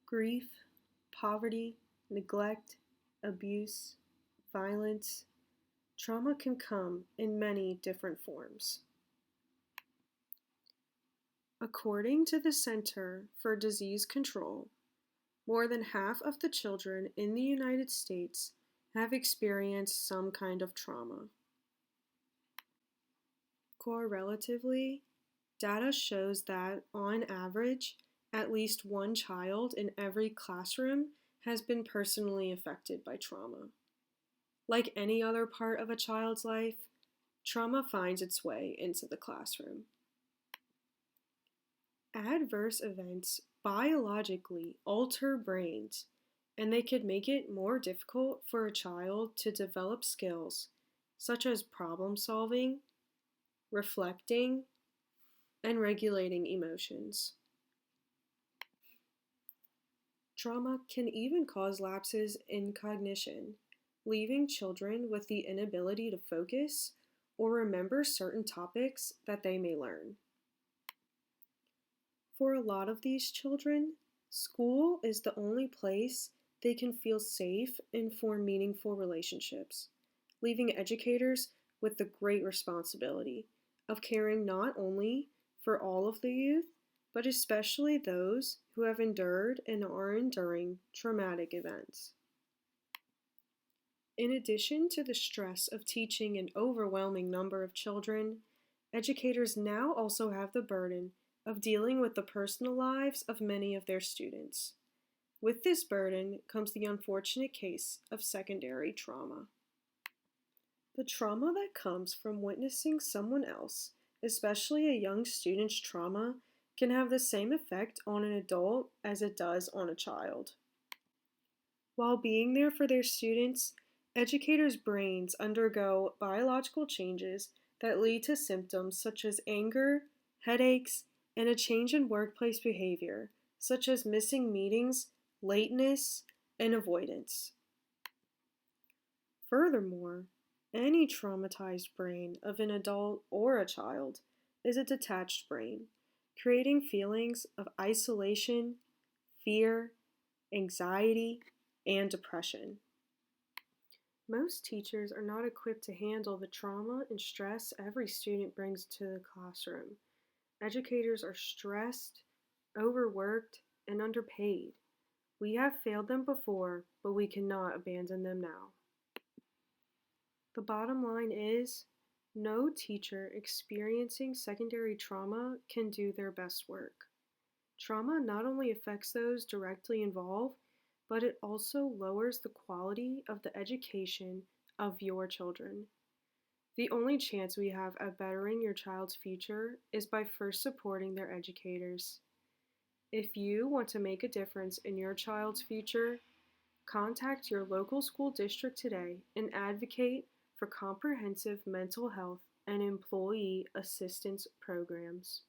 Grief, poverty, neglect, abuse, violence, trauma can come in many different forms. According to the Center for Disease Control, more than half of the children in the United States have experienced some kind of trauma. Correlatively, data shows that, on average, at least one child in every classroom has been personally affected by trauma. Like any other part of a child's life, trauma finds its way into the classroom. Adverse events biologically alter brains, and they could make it more difficult for a child to develop skills such as problem solving, reflecting, and regulating emotions. Trauma can even cause lapses in cognition, leaving children with the inability to focus or remember certain topics that they may learn. For a lot of these children, school is the only place they can feel safe and form meaningful relationships, leaving educators with the great responsibility of caring not only for all of the youth, but especially those who have endured and are enduring traumatic events. In addition to the stress of teaching an overwhelming number of children, educators now also have the burden of dealing with the personal lives of many of their students. With this burden comes the unfortunate case of secondary trauma. The trauma that comes from witnessing someone else, especially a young student's trauma, can have the same effect on an adult as it does on a child. While being there for their students, educators' brains undergo biological changes that lead to symptoms such as anger, headaches, and a change in workplace behavior, such as missing meetings, lateness, and avoidance. Furthermore, any traumatized brain of an adult or a child is a detached brain, creating feelings of isolation, fear, anxiety, and depression. Most teachers are not equipped to handle the trauma and stress every student brings to the classroom. Educators are stressed, overworked, and underpaid. We have failed them before, but we cannot abandon them now. The bottom line is, no teacher experiencing secondary trauma can do their best work. Trauma not only affects those directly involved, but it also lowers the quality of the education of your children. The only chance we have at bettering your child's future is by first supporting their educators. If you want to make a difference in your child's future, contact your local school district today and advocate for comprehensive mental health and employee assistance programs.